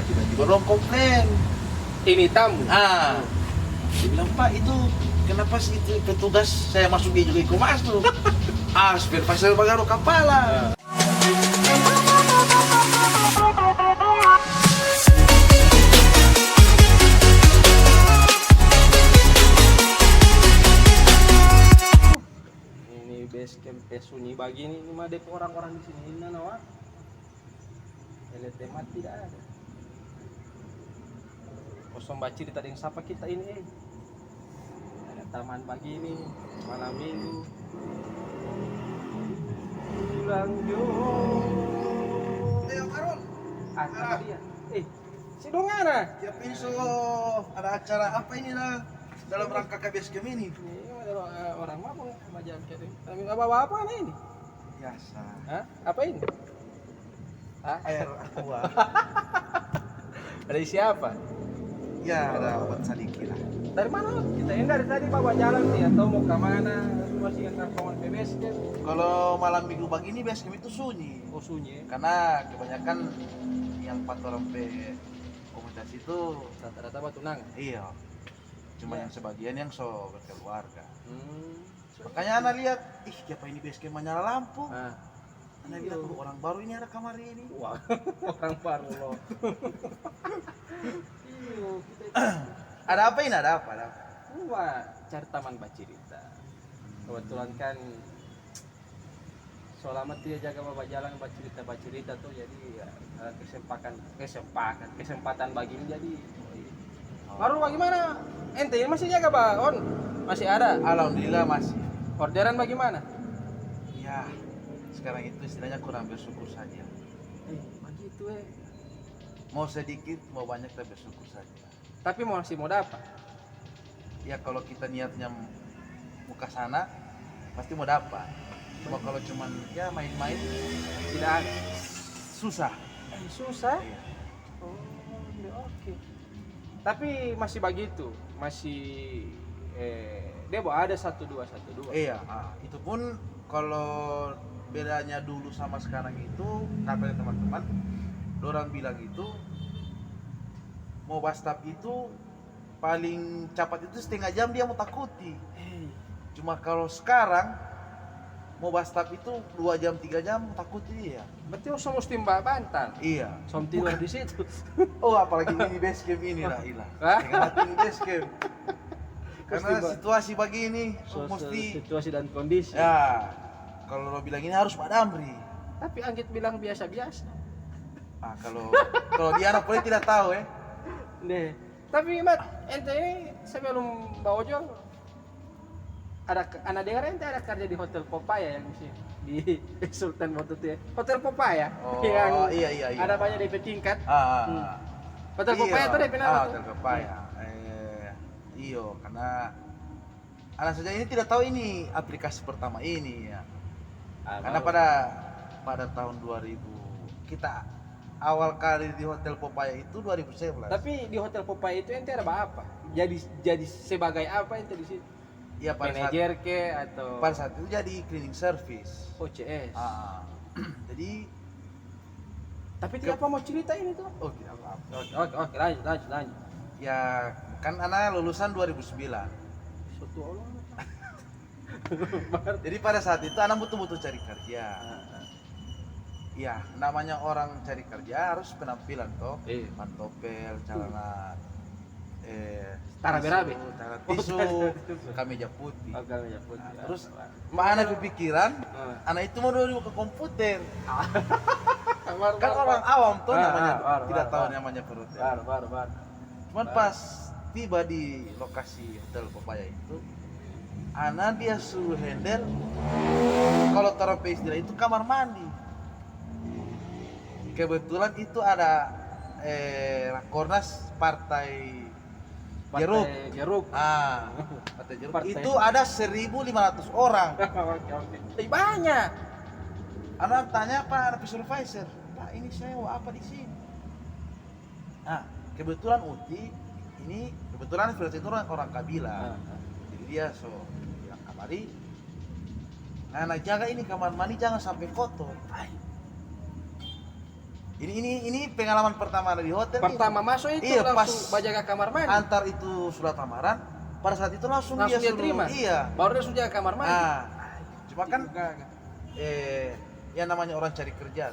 tiba-tiba dong komplain. Ini tamu. Dia bilang, Pak itu kenapa sih itu petugas saya masuk dia juga ikut masuk. Spare pasal bagaro kepala. Ini base camp sunyi begini, ini mah dep orang-orang di sini ini nawa. LTM tidak ada. Kosong baci di tadi yang sapa kita ini. Ada taman begini, malam minggu. Pulang jo. Ayo Karol. Sama dia. Si Dongana. Ya pinso ada acara apa ini lah dalam rangka KBS Camp ini? Ini orang mabuk sama jalan kirim. Tapi apa nih ini? Biasa. Hah? Apa ini? Hah? Air aqua. Dari siapa? Ya ada obat sadiki lah. Dari mana? Kita ini dari tadi bawa jalan nih atau mau ke mana? Masih yang rangkauan PBS kan? Kalau malam minggu begini base camp itu sunyi. Oh sunyi. Karena kebanyakan yang orang komunitas itu Rata-rata batu nang. iya. Cuma Iya. yang sebagian yang so berkeluarga. Hmm. Makanya anak lihat, siapa ini base camp nyala lampu? Ah. Anak lihat orang baru ini ada kamar ini. Wah, orang baru loh. Iyo, kita Ada apa ini? Ada apa? Wah, cari taman bacirita. Kebetulan kan selama dia jaga bawa jalan bacirita tuh jadi ya, ada kesempatan bagi ini jadi baru bagaimana ente ini masih jaga Pak On masih ada Alhamdulillah masih. orderan bagaimana Ya, sekarang itu istilahnya kurang bersyukur saja. begitu Mau sedikit, mau banyak kita bersyukur saja. tapi masih mau dapat Ya kalau kita niatnya mau ke sana, pasti mau dapat. Cuma kalau cuman ya main-main, tidak ada susah. susah Iya. oh ya, oke tapi masih begitu masih dia bawa ada 1212 Iya, itu pun kalau bedanya dulu sama sekarang itu katanya teman-teman, dorang bilang itu mau bastap itu paling cepat itu setengah jam dia mau takuti. Cuma kalau sekarang mau bastap itu 2 jam 3 jam mau takuti dia. berarti usah mesti mbak bantal Iya. som tidur di situ Oh apalagi ini base camp ini lah ilah. Hah? Setengah mati ini base camp. Karena Mesti, Mbak. situasi begini mesti situasi dan kondisi ya kalau lo bilang ini harus padamri. tapi Anggit bilang biasa-biasa Kalau dia anak boleh tidak tahu deh tapi Mat ente ini sebelum bawa jual ada anak dengar ente ada kerja di Hotel Popaya yang di sini di Sultan Motutu ya Hotel Popaya Oh, yang iya. ada banyak DP tingkat Ah. Hotel Popaya itu DP nama tuh Hotel Popaya. Iyo, karena anak saja ini tidak tahu ini aplikasi pertama ini ya. Karena pada tahun 2000 kita awal kali di Hotel Popaya itu 2011. tapi di Hotel Popaya itu ente ada apa jadi sebagai apa ente di situ Ya manajer ke atau pada saat itu jadi cleaning service. OCS Jadi tapi tidak apa mau cerita ini tuh oh tidak apa-apa. oke lanjut Ya kan anak lulusan 2009. suatu Allah Jadi pada saat itu anak betul-betul cari kerja. Ya, namanya orang cari kerja harus penampilan toh. Pantopel, celana Tara berabe? cara tisu, kemeja putih. ya putih. Terus mana kepikiran anak itu mau dulu ke komputer. Kan orang awam tuh namanya tidak tahu namanya perhotelan. Baru. Cuman pas tiba di lokasi Hotel Popaya itu, anak dia suruh handle kalau taruh istilah itu kamar mandi. Kebetulan itu ada Rakornas Partai Jeruk. Partai Jeruk. Partai. Itu ada 1.500 orang. Oke. Banyak. Anak tanya Pak, ada supervisor. Pak, ini saya mau apa di sini? Kebetulan Uti ini kebetulan supervisor itu orang Kabila. Jadi dia bilang kamari. Nah, jaga ini kamar mandi jangan sampai kotor. Ini pengalaman pertama di hotel. Pertama masuk itu Iya, langsung pas bajaga kamar mandi. antar itu surat lamaran, pada saat itu langsung Langsung dia suruh, terima. iya. Baru dia sudah jaga kamar mandi. Nah, cuma kan Enggak. yang namanya orang cari kerja.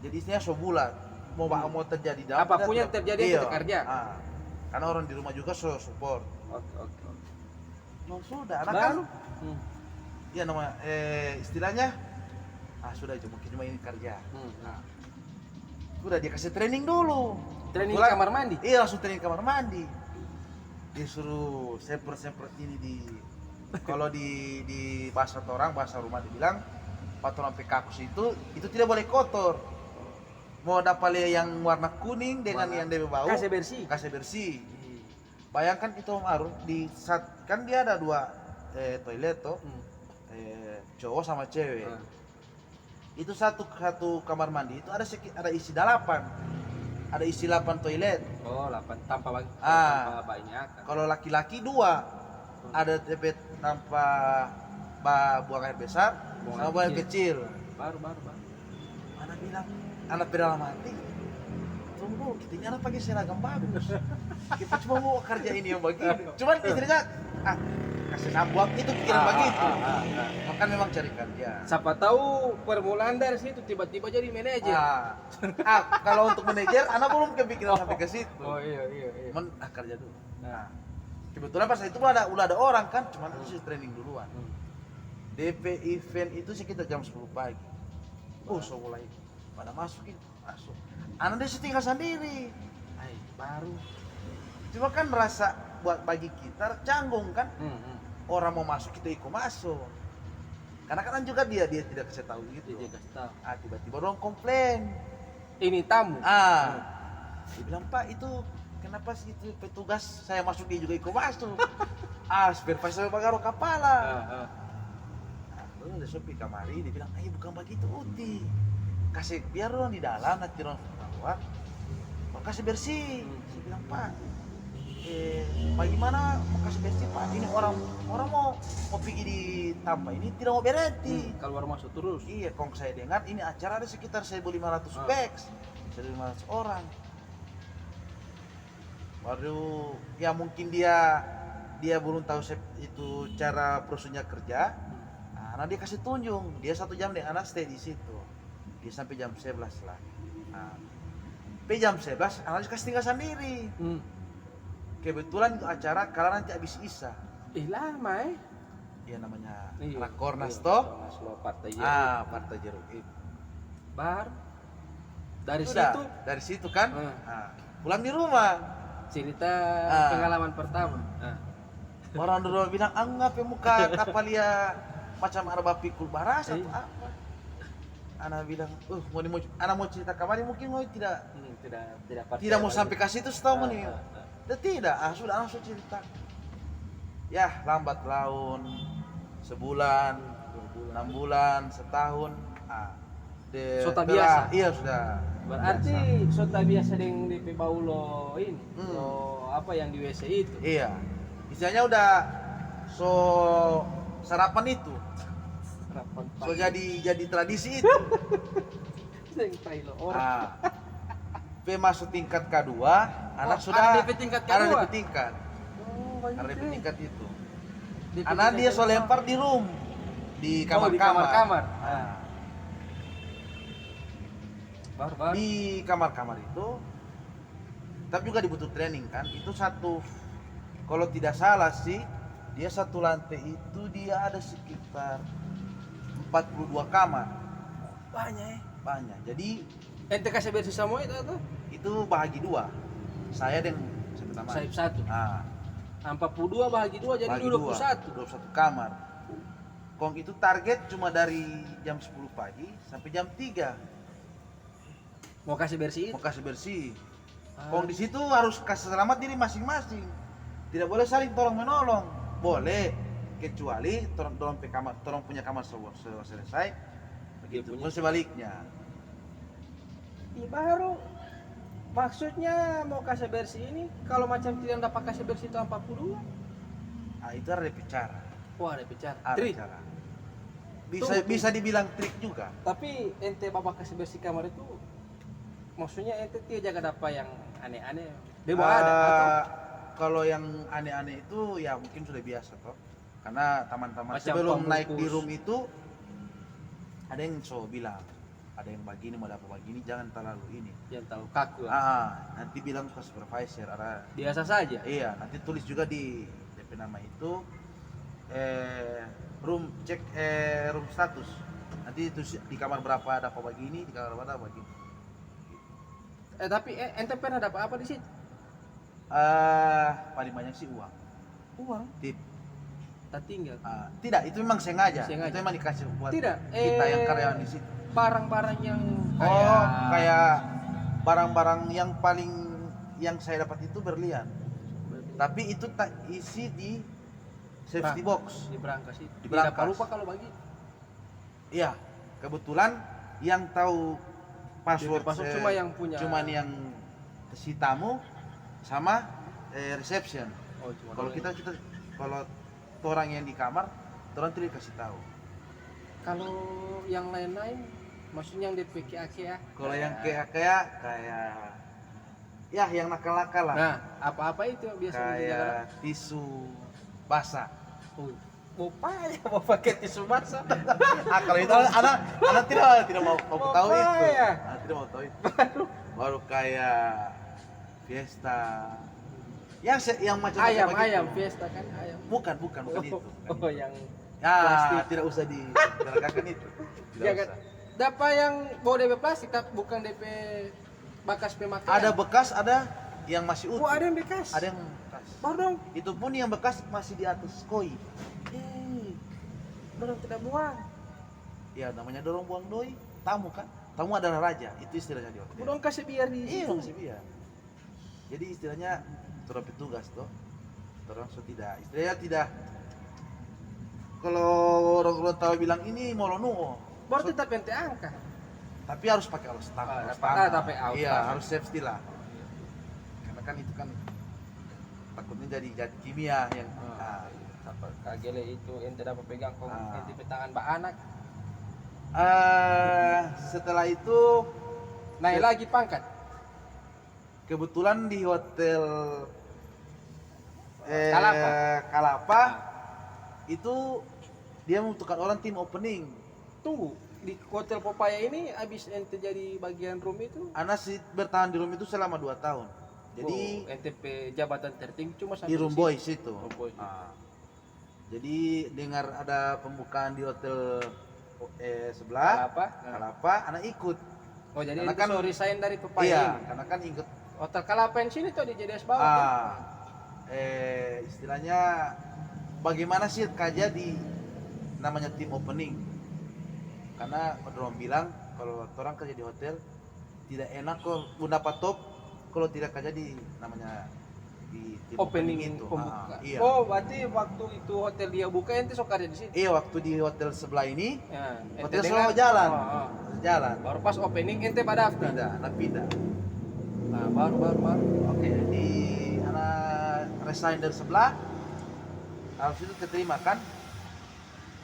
Jadi istilahnya sebulan mau terjadi dalam Apapun yang terjadi iya. kita kerja. Karena orang di rumah juga support. Oke. No, sudah, anak kan Baru. ya nama istilahnya sudah itu mungkin cuma ini kerja. Nah, sudah dia kasih training dulu. Training Kebetulan- kamar mandi. Iya, langsung training kamar mandi. Disuruh semprot ini di kalau di bahasa orang, bahasa rumah dibilang patoran pekakus itu tidak boleh kotor. Mau dapat yang warna kuning dengan yang dia bau, Kasih bersih. kasih bersih. Bayangkan itu harus di saat kan dia ada dua toilet toh, cowok sama cewek. Itu satu kamar mandi itu ada isi 8. Ada isi 8 toilet. Oh, 8 tanpa banyak. Kalau laki-laki 2. Ada TP tanpa buang air besar sama buang air kecil. Baru. Anak bilang, anak dalam hati, tunggu, kita ini anak pakai seragam bagus. Kita cuma mau kerja ini yang begini. Cuman istrinya, kasih sambuak itu pikiran begitu. Makan memang cari kerja. Siapa tahu permulaan dari situ tiba-tiba jadi manajer. Kalau untuk manajer, anak belum kepikiran sampai ke situ. Oh iya. Cuman kerja dulu. Nah, kebetulan pas itu udah ada orang kan, cuman itu sih training duluan. DP event itu sekitar jam 10 pagi. So mulai pada masuk. Anak dia sih tinggal sendiri. Baru. Cuma kan merasa buat bagi kita canggung kan. Orang mau masuk kita ikut masuk. Karena kan juga dia tidak kasih tahu gitu. Dia kasih tahu. Tiba-tiba orang komplain. Ini tamu. Dia bilang, "Pak, itu kenapa sih itu petugas saya masuk dia juga ikut masuk?" Supervisor bagaro kepala. Lalu dia sepi kamari, dia bilang, bukan begitu Uti. Kasih biar orang di dalam, nanti orang keluar. Mau kasih bersih. Saya bilang, "Pak, bagaimana mau kasih bersih Pak? Ini orang mau pergi di Tampa ini tidak mau berhenti." Keluar masuk terus. Iya, kong saya dengar ini acara ada sekitar 1.500 peks, 1.500 orang. Baru ya mungkin dia belum tahu itu cara prosedurnya kerja. Nah, dia kasih tunjuk, dia 1 jam dengan anak stay di situ. Dia sampai jam 11 lah. Sampai jam 11 anak kasih tinggal sendiri. Kebetulan itu acara kalau nanti habis Isya. Lama Ya namanya Iya. Rakornas toh. Partai Partai Jeruk itu. Bar. Dari Sudah, situ dari situ kan. Pulang di rumah. cerita pengalaman pertama. Orang dulu bilang, ngapain muka kapal ya macam arba pikul baras atau apa? Anak bilang, anak mau cerita kabarnya mungkin tidak mau sampai ke situ setahu nih. Tidak, sudah langsung cerita. Ya, lambat laun sebulan, 6 bulan, setahun. Sudah biasa. Iya, sudah. Berarti sudah biasa dengan DP Baulo ini. Apa yang di WC itu? Iya. Istilahnya udah sarapan itu. So jadi tradisi itu. Masuk tingkat K2, anak sudah ada DP tingkat K2? Ada DP tingkat. Ada DP tingkat itu. Anak dia so lempar di room, di kamar-kamar. Di kamar-kamar itu tapi juga dibutuh training kan. Itu kalau tidak salah sih, dia satu lantai itu dia ada sekitar 42 kamar. Banyak. Jadi ente kasih bersih semua itu atau? Itu bahagi 2. Saya dan pertama. Saya 1. 42 bahagi 2 jadi Bahagi 21 kamar. Kong itu target cuma dari jam 10 pagi sampai jam 3. Mau kasih bersih? Mau kasih bersih. Kong di situ harus kasih selamat diri masing-masing. Tidak boleh saling tolong menolong. Boleh, kecuali tolong punya kamar selesai. Begitu pun sebaliknya. Baru maksudnya mau kasih bersih ini kalau macam tidak dapat kasih bersih tahun 42. Itu ada bicara. Wah, ada bicara. Ada bicara. bisa dibilang trik juga. Tapi ente bapak kasih bersih kamar itu maksudnya ente tidak jaga apa yang aneh-aneh. Bebo ada atau Kalau yang aneh-aneh itu ya mungkin sudah biasa toh. Karena teman-teman Macam sebelum pembungkus. naik di room itu ada yang so bilang, ada yang begini mau dapat begini jangan terlalu ini. yang tahu kaku lah. Nanti bilang ke supervisor, ada Biasa saja. iya, nanti tulis juga di DP nama itu room cek room status. Nanti itu di kamar berapa ada apa begini, di kamar berapa begini. Tapi ente pernah dapat apa di situ? Paling banyak sih uang. Uang. Tip. Tak tinggal. Tidak, itu memang sengaja. Sengaja. Itu memang dikasih buat Tidak. kita yang karyawan di situ. Barang-barang yang Kayak barang-barang yang paling yang saya dapat itu berlian. Tapi itu tak isi di safety box. di berangkas itu. Di berangkas. Tidak lupa kalau bagi. Iya, kebetulan yang tahu password, Password cuma yang punya. cuman yang si tamu sama reception. Oh, cuma Kalau doang. kita kalau orang yang di kamar, orang tidak kasih tahu. Kalau yang lain-lain, maksudnya yang DP KA. Kalau yang kayak ya yang nakal-nakal lah. Nah, apa-apa itu biasanya dijaga? Kayak tisu basah. Upaya mau pakai tisu basah. Kalau itu anak tidak mau tahu itu. Upaya. Tidak mau tahu itu. Baru kayak Fiesta. Yang macam Ayam fiesta kan ayam. Bukan itu. Oh, yang Ya, plastik. tidak usah diterangkan itu. Tidak Jangan. usah. Dapat yang bawa DP plastik, tapi bukan DP bekas pemakaian. Ada bekas, ada yang masih utuh. Oh, ada yang bekas. Ada yang bekas. Baru dong. Itu pun yang bekas masih di atas koi. Dorong tidak buang. Ya, namanya dorong buang doi. Tamu kan? Tamu adalah raja. Itu istilahnya di hotel. Dorong kasih biar di Iya, situ. masih biar. Jadi istilahnya turun petugas toh. Orang so tidak. Istilahnya tidak. Kalau orang tahu bilang ini molonuo. Baru tetap ente angka. Tapi harus pakai alas tangan. Tapi alas Iya, tangan. harus safety lah. Karena kan itu kan takutnya jadi kimia yang Apa kagele itu ente dapat pegang kok Ah. ente petangan mbak anak. Setelah itu Naik lagi pangkat. kebetulan di hotel Kalapa. Kalapa itu dia membutuhkan orang tim opening. Tunggu, di hotel Popaya ini abis ente jadi bagian room itu Anas bertahan di room itu selama 2 tahun. Jadi NTP jabatan tertinggi cuma di room boys itu. Room boys. Jadi dengar ada pembukaan di hotel sebelah Apa? Kalapa, anak ikut. Oh, jadi Karena ente kan- so resign dari Popaya Iya, ini. karena kan ikut. Hotel Kalapa yang sini tuh di JDS bawah. kan? Istilahnya bagaimana sih kerja di namanya tim opening? Karena orang bilang kalau orang kerja di hotel tidak enak kok dapat top kalau tidak kerja di namanya di tim Opening itu. pembuka. Iya. Oh, berarti waktu itu hotel dia buka ente sok ada di situ. Iya, waktu di hotel sebelah ini Ya, ente hotel dengar. selalu jalan. Oh. Jalan. Baru pas opening ente pada daftar. Pindah. Nah, baru. Oke, di anak resign dari sebelah. Habis itu keterima kan?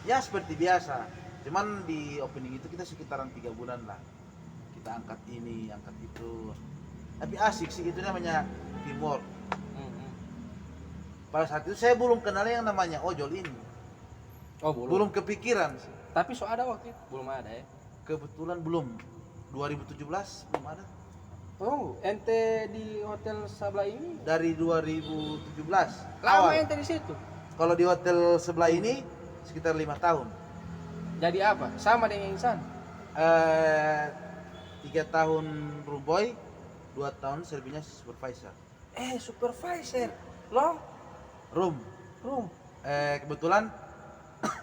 Ya seperti biasa. Cuman di opening itu kita sekitaran 3 bulan lah. Kita angkat ini, angkat itu. Tapi asik sih, itu namanya teamwork. Pada saat itu saya belum kenal yang namanya ojol ini. Oh, Belum kepikiran sih. Tapi so ada waktu itu belum ada ya. Kebetulan belum. 2017 belum ada. Oh, ente di hotel sebelah ini Dari 2017. lama awal. ente di situ. Kalau di hotel sebelah ini sekitar 5 tahun. Jadi apa? Sama dengan Insan. 3 tahun room boy, 2 tahun selebihnya supervisor. Supervisor. Lo Room. room. Kebetulan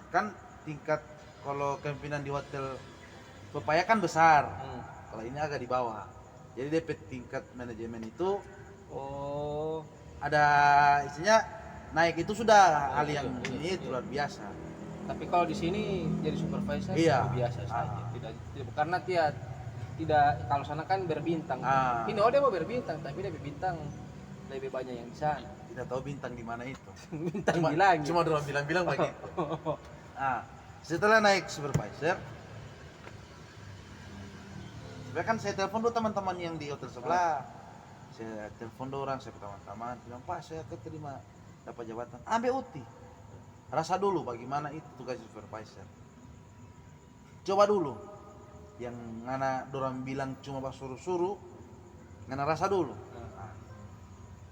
kan tingkat kalau kepemimpinan di hotel Papaya kan besar. Kalau ini agak di bawah. Jadi DP tingkat manajemen itu Oh, ada isinya naik itu sudah hal yang Iya. ini itu luar biasa. tapi kalau di sini jadi supervisor Iya. biasa saja. Tidak karena tidak kalau sana kan berbintang. Ah. Ini dia mau berbintang, tapi dia berbintang lebih banyak yang di sana. Tidak tahu bintang di mana itu. Bintang Cuma, di langit. cuma orang bilang-bilang begitu. Setelah naik supervisor, sebenarnya kan saya telepon dulu teman-teman yang di hotel sebelah. Saya telepon dulu orang, saya ke teman-teman, bilang Pak saya keterima dapat jabatan, ambil uti, rasa dulu bagaimana itu tugas supervisor. Coba dulu, yang ngana dorang bilang cuma pas suruh-suruh, ngana rasa dulu. Nah,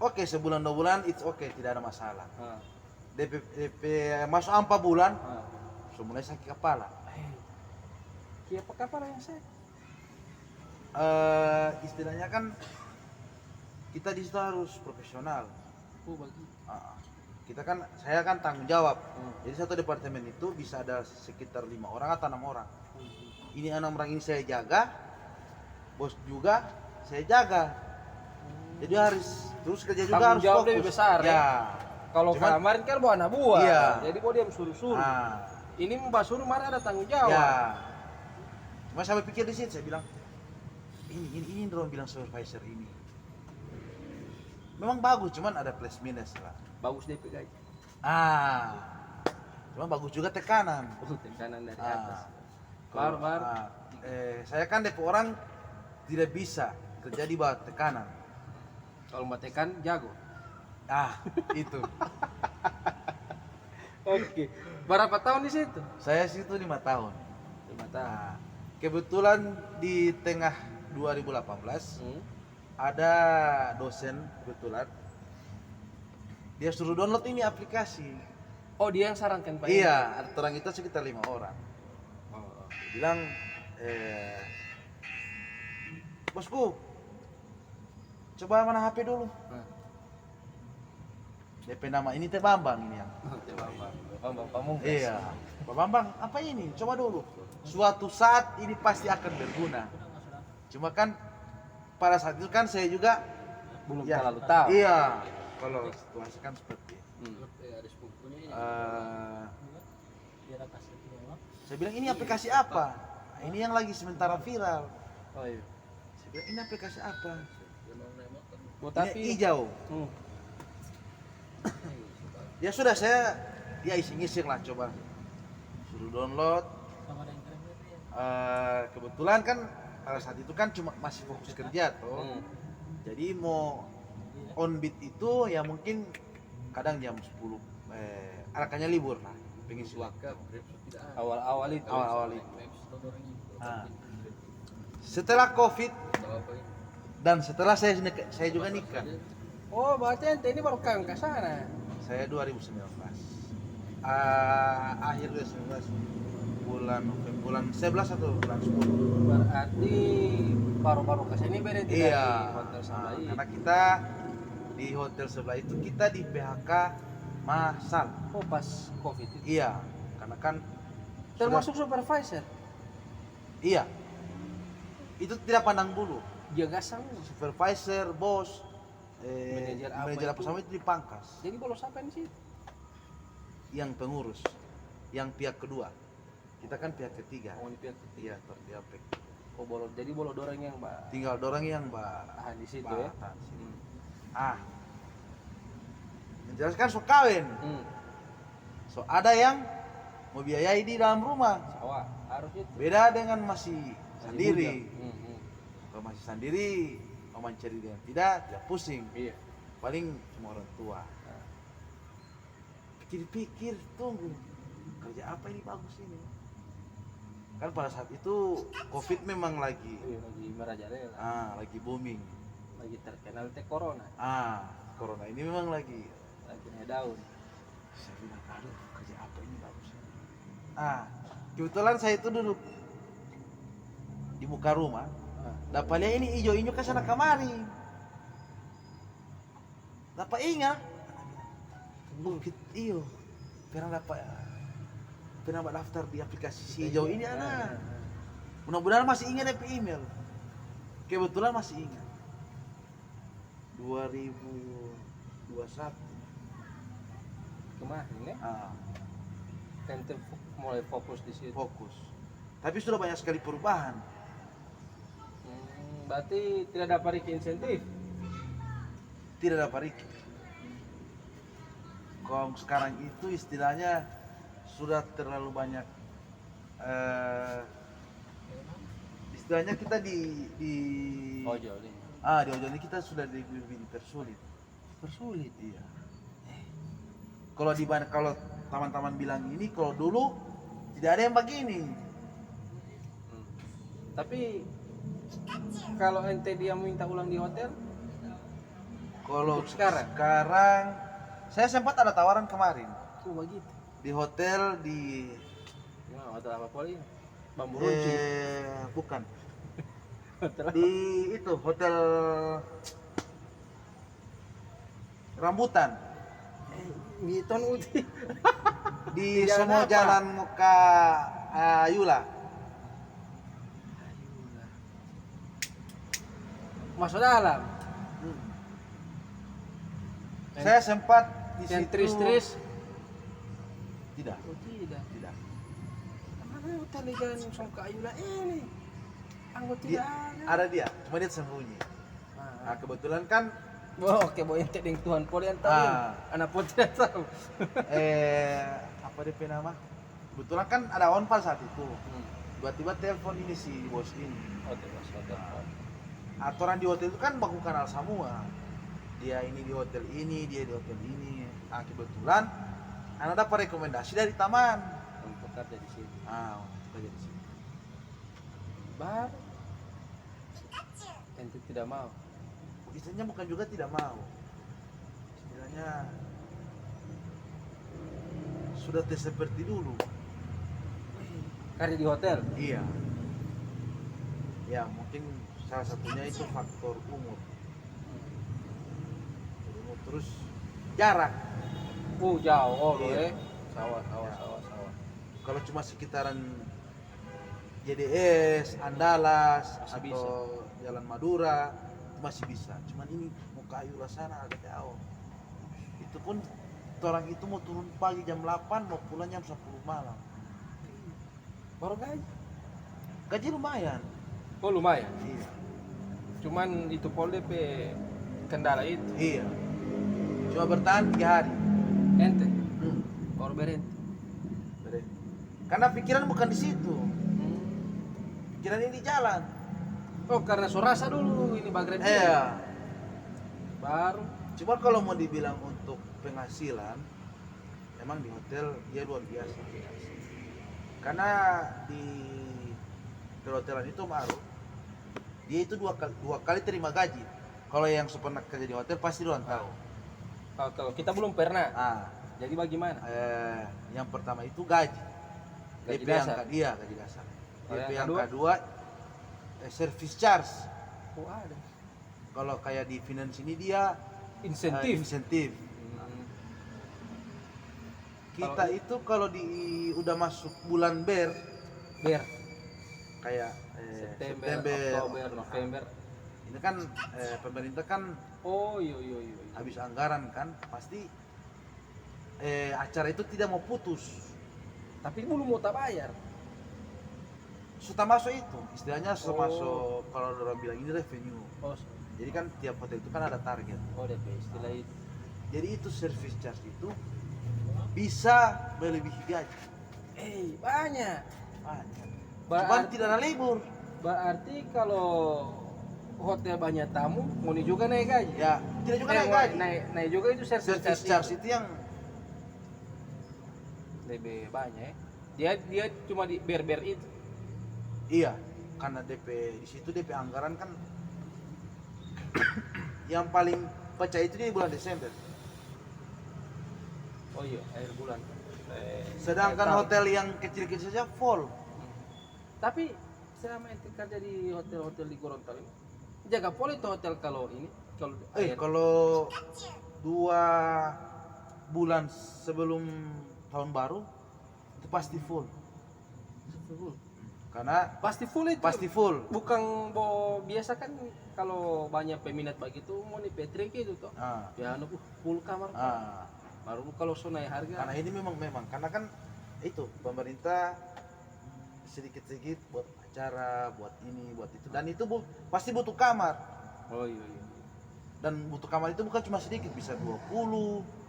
oke, sebulan 2 bulan, it's okay, tidak ada masalah. DP masuk 4 bulan, sudah mulai sakit kepala. Siapa kepala yang saya? Istilahnya kan kita di situ harus profesional. Oh bagi. Kita kan, saya kan tanggung jawab. Jadi satu departemen itu bisa ada sekitar 5 orang atau 6 orang. Ini 6 orang ini saya jaga, bos juga saya jaga. Jadi harus terus kerja juga, Tanggung harus jawab fokus. lebih besar ya. Kalau Cuman- kemarin kan bawa anak buah, Iya. jadi bawa dia suruh-suruh. Nah, Ini mbak suruh mana ada tanggung jawab. ya. Cuma saya pikir di situ, saya bilang ini dorong bilang supervisor ini. Memang bagus, cuman ada plus minus lah. Bagus DP guys. Cuma bagus juga tekanan. Tekanan dari Ah. atas. Baru. Saya kan DP orang tidak bisa kerja di bawah tekanan. Kalau mbak tekan jago. Itu. Oke. Berapa tahun di situ? Saya situ 5 tahun. 5 tahun. Kebetulan di tengah 2018 ada dosen kebetulan dia suruh download ini aplikasi. Oh dia yang sarankan Pak? Iya, ada orang itu sekitar 5 orang. Oh. Dia bilang, bosku, coba mana HP dulu. DP nama ini Teh Bambang ini yang. Bambang Pamungkas. Iya. Pak Bambang, apa ini? Coba dulu. Suatu saat ini pasti akan berguna. Cuma kan pada saat itu kan saya juga Belum ya, terlalu tahu. Iya. Kalau situasi kan seperti itu. Saya bilang ini aplikasi apa? Ini yang lagi sementara viral. Oh iya. Saya bilang ini aplikasi apa? Oh, Ini tapi hijau. Ya sudah saya iseng-iseng lah coba suruh download. Kebetulan kan pada saat itu kan cuma masih fokus kerja tuh. Jadi mau on beat itu ya mungkin kadang jam 10 rekannya libur lah, pengisi waktu. awal-awal itu. Awal-awal itu. Setelah Covid dan setelah saya juga nikah. Oh berarti ente ini baru kawin ke sana. Saya 2019. Akhir 2019 bulan November, bulan 11 atau bulan 10. Berarti baru-baru ke sini berarti Iya. dari hotel sebelah ini. Karena kita di hotel sebelah itu kita di PHK massal. Oh pas Covid itu. Iya, karena kan Termasuk supervisor. iya. Itu tidak pandang bulu. Jaga sang. Supervisor, bos, Manajer apa apa sama itu dipangkas. Jadi bolos apa di situ? Yang pengurus, yang pihak kedua. Kita kan pihak ketiga. Oh, di pihak Iya, terpihak. Oh bolo. Jadi bolo dorang yang mbak Tinggal dorang yang tahan di situ ya. tahan di sini. Menjelaskan so kawin. So ada yang mau biayai di dalam rumah. Sawah harus itu. Beda dengan masih sendiri. Bujang. Kalau masih sendiri, mau mencari dia tidak pusing. Iya. Paling cuma orang tua. Pikir-pikir, tunggu kerja apa ini bagus ini. Kan pada saat itu Covid memang lagi Lagi merajalela. lagi booming. Lagi terkenal teh corona. Corona ini memang lagi. Lagi naik daun. Saya bilang, aduh kerja apa ini bagus. Kebetulan saya itu duduk di muka rumah. Dapat lihat ini hijau-hijau ke sana kemari. Dapat ingat. Bukit iyo. Pernah daftar di aplikasi si hijau ini anak. Mudah-mudahan masih ingat DP email. Kebetulan masih ingat. 2021. Kemarin ya. Ente mulai fokus di situ. Fokus. Tapi sudah banyak sekali perubahan. Berarti tidak dapat insentif. Tidak dapat Riki. Kalau sekarang itu istilahnya sudah terlalu banyak eh, istilahnya kita di Ojol ini. di ojol ini kita sudah lebih dipersulit. Persulit, iya. Kalau kalau teman-teman bilang ini, kalau dulu tidak ada yang begini. Tapi kalau ente dia minta ulang di hotel, Kalau untuk sekarang? Saya sempat ada tawaran kemarin begitu. di hotel di Nah, hotel apa poli? Bambu runcing. bukan Hotel apa? di itu hotel rambutan Di Ton Uti. di Di jalan semua apa? jalan muka Ayula. Masuk dalam. Saya sempat di Yang situ. tris-tris. Tidak, Oh tidak. tidak. Mana hotel di jalan Songka Ayula ini? Anggota Dia, tidak ada. ada dia, cuma dia sembunyi. Nah, kebetulan kan Oh, oke, boy ente dengan Tuhan poli yang tahu. Ah. Anak pun tidak tahu. apa dia nama? Kebetulan kan ada onpal saat itu. Tiba-tiba telepon ini si bos ini. Hotel, hotel. Aturan di hotel itu kan baku kenal semua. Dia ini di hotel ini, dia di hotel ini. Nah, kebetulan anak dapat rekomendasi dari taman. Untuk kerja di sini. Untuk kerja di sini. Baru ente tidak mau. Istilahnya bukan juga tidak mau. Istilahnya sudah seperti dulu. Kerja di hotel. Iya. Ya, mungkin salah satunya itu faktor umur. Terus jarak. Jauh, oh Iya. Sawah. Kalau cuma sekitaran JDS, Andalas, Masih atau Jalan Madura itu masih bisa. Cuman ini mau ke Ayula sana agak jauh. Itu pun orang itu mau turun pagi jam 8, mau pulang jam 10 malam. Baru gaji. Gaji lumayan. Oh lumayan. Iya. Cuman itu pol DP kendala itu. Iya. Cuma bertahan 3 hari. Ente baru berhenti. Berhenti. Karena pikiran bukan di situ. Pikiran ini di jalan. Oh karena surasa dulu ini bagret. Iya. Baru. Cuma kalau mau dibilang untuk penghasilan, emang di hotel dia luar biasa. Karena di perhotelan itu Maru, dia itu dua kali terima gaji. Kalau yang pernah kerja di hotel pasti orang tahu. Kalau kita belum pernah. Jadi bagaimana? Yang pertama itu gaji. Gaji DP dasar? Iya, gaji dasar. Oh, DP yang yang kedua? kedua service charge. Oh ada. Kalau kayak di finance ini dia Insentif. insentif. Kita itu kalau udah masuk bulan ber kayak September, Oktober, November. ini kan pemerintah kan Oh iya. habis anggaran kan pasti acara itu tidak mau putus. Tapi belum mau tak bayar. Sudah masuk itu istilahnya masuk kalau orang bilang ini revenue. Oh, Jadi kan tiap hotel itu kan ada target. DP istilah itu. Jadi itu service charge itu bisa melebihi gaji. Banyak. Cuman tidak ada libur. Berarti kalau hotel banyak tamu, Muni juga naik gaji. Ya, tidak juga naik gaji. Naik juga itu Service charge itu yang lebih banyak. Ya. Dia cuma di ber itu. iya, karena DP di situ DP anggaran kan yang paling pecah itu di bulan Desember. Oh iya, akhir bulan. Sedangkan Akhir tahun. hotel yang kecil-kecil saja full. Tapi selama ente kerja di hotel-hotel di Gorontalo ini, jaga poli itu hotel kalau ini Kalau 2 bulan sebelum tahun baru itu pasti full. Karena pasti full itu. pasti full. Bukan biasa kan kalau banyak peminat begitu mau nih Petrik itu toh. Ya anu full kamar. Baru kalau so naik harga. Karena ini memang karena kan itu pemerintah sedikit-sedikit buat acara, buat ini, buat itu, dan itu pasti butuh kamar. Oh iya. Dan butuh kamar itu bukan cuma sedikit, bisa 20.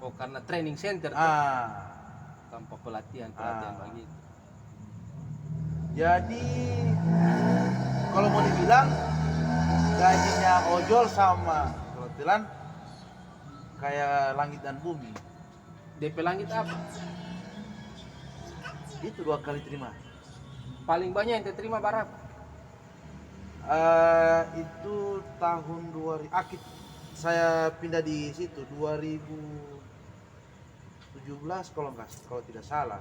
Oh karena training center tuh. Tanpa pelatihan begitu. Jadi kalau mau dibilang gajinya ojol sama kebetulan kayak langit dan bumi. DP langit apa? Itu 2 kali terima. Paling banyak yang terima berapa? Itu tahun 2000 akid saya pindah di situ 2017 kalau tidak salah.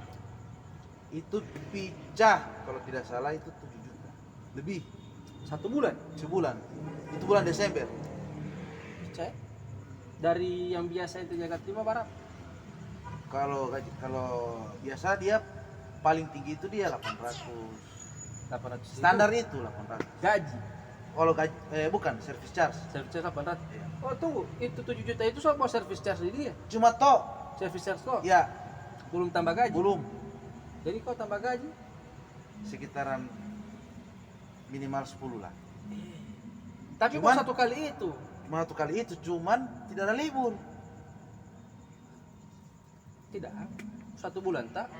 Itu pecah kalau tidak salah itu 7 juta. Lebih 1 bulan? sebulan. Itu bulan Desember. Cek. Dari yang biasa itu jaga terima berapa? Kalau biasa dia paling tinggi itu dia 800. 800. Standar itu 800. Gaji. Kalau gaji bukan service charge. Service charge 800. Iya. Oh tunggu, itu 7 juta itu soal service charge dia. Cuma toh Service charge kok. ya Belum tambah gaji. belum Jadi kau tambah gaji. sekitaran minimal 10 lah. Tapi Cuman- kok 1 kali itu. Cuma 1 kali itu cuman tidak ada libur. Tidak. 1 bulan tak?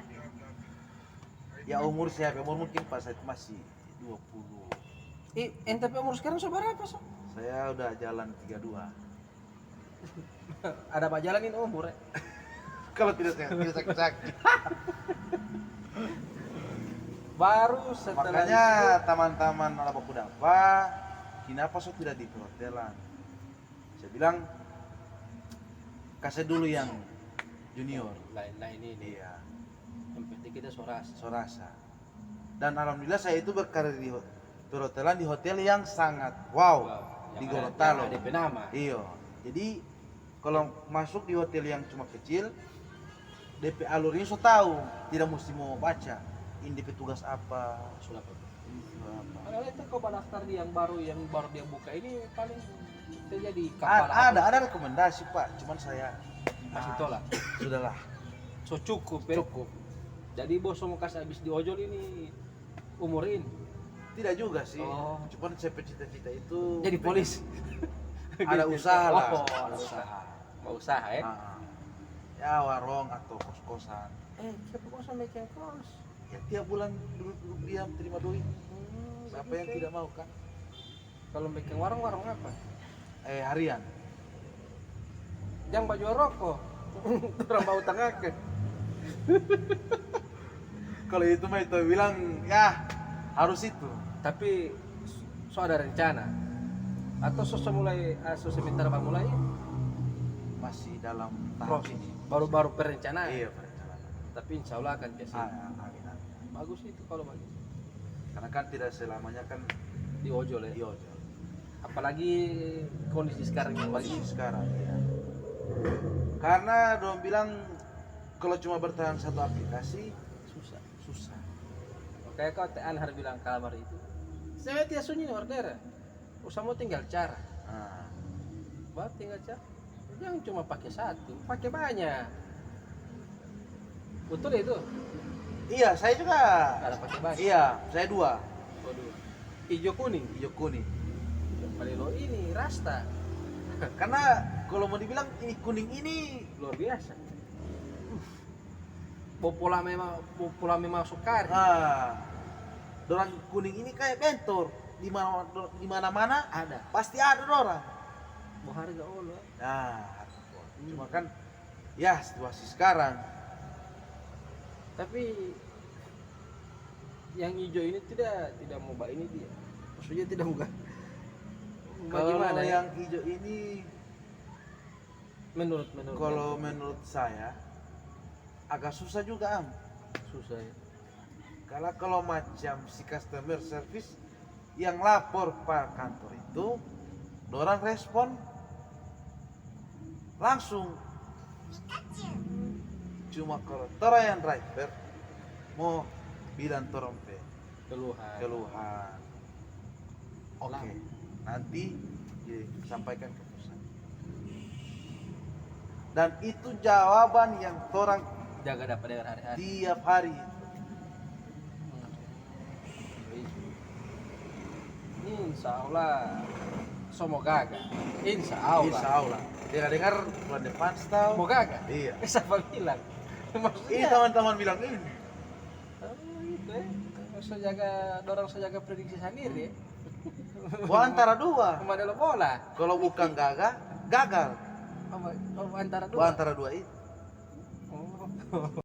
Ya umur saya mungkin pas saya masih 20. Ente umur sekarang berapa so? Saya udah jalan 32. Ada pak jalanin umur ya? Kalau tidak sakit. Baru setelah Makanya itu, teman-teman ala baku dapa, kenapa so tidak di perhotelan? Saya bilang kasih dulu yang junior. lain-lain ini. Iya, Yang penting kita soras. sorasa. Dan alhamdulillah saya itu berkarir di perhotelan di hotel yang sangat wow, di Gorontalo. Yang ada nama. Iya. Jadi kalau masuk di hotel yang cuma kecil, DP alurnya so tahu, tidak mesti mau baca. Ini DP tugas apa, Sudah apa? ini tugas apa. Kalau itu kau daftar di yang baru dia buka ini paling terjadi kapal Ada rekomendasi Pak, cuman saya masih tolak. Sudahlah. So cukup ya. Cukup. Jadi bos mau kasih habis diojol ini umurin Tidak juga sih. Oh. Cuman saya cita-cita itu jadi polis. Ada Gitu. usaha lah. Oh, Ada ada usaha. usaha. Mau usaha ya? Ah. Ya warung atau kos-kosan. Siapa kok sampai yang kos? Ya tiap bulan duduk diam terima duit. Siapa yang tidak mau kan? Kalau bikin warung apa? Harian. Yang baju rokok. Orang bau tengah ke. Kalau itu mah itu bilang ya harus itu. Tapi so ada rencana atau mulai sebentar bang mulai Masih dalam tahap proses ini. baru perencanaan. Iya perencanaan. Tapi insya Allah akan jadi Amin. bagus itu kalau bagus Karena kan tidak selamanya kan di ojol ya. di ojol. Apalagi kondisi sekarang yang Masih lagi sekarang ya. Karena dong bilang kalau cuma bertahan satu aplikasi susah. kayak kau Anhar bilang kalamar itu. Saya tidak sunyi order. Usahamu tinggal cara. Nah, Bah tinggal cara. Jangan cuma pakai satu, pakai banyak. Betul itu. iya saya juga. Ada pakai banyak. Iya saya 2. Waduh. Hijau kuning. Hijau kuning. Kali lo ini rasta Karena kalau mau dibilang ini kuning ini luar biasa. Popola memang sukar. dorang kuning ini kayak bentor di mana-mana Ada. pasti ada dorang. Mau harga Allah. Nah, cuma kan ya situasi sekarang Tapi yang hijau ini tidak mau ini dia. Maksudnya tidak mau. kalau Bagaimana ya? yang hijau ini Menurut kalau menurut saya agak susah juga susah ya. kalau macam si customer service yang lapor pak kantor itu dorang respon langsung. Cuma kalau tora yang driver mau bilang torompe keluhan oke nanti disampaikan ke pusat dan itu jawaban yang torang Jaga dapat dengan hari-hari. tiap hari. Insya Allah semoga gagal. Insya Allah. Insya Allah dengar bulan depan tahu Semoga gagal. iya Siapa bilang? ini Maksudnya teman-teman bilang ini oh, itu ya. so jaga dorang so jaga prediksi sendiri. Antara dua. Kemana lo bola? Kalau bukan gagal, gagal. Antara dua. Antara dua itu. Oh.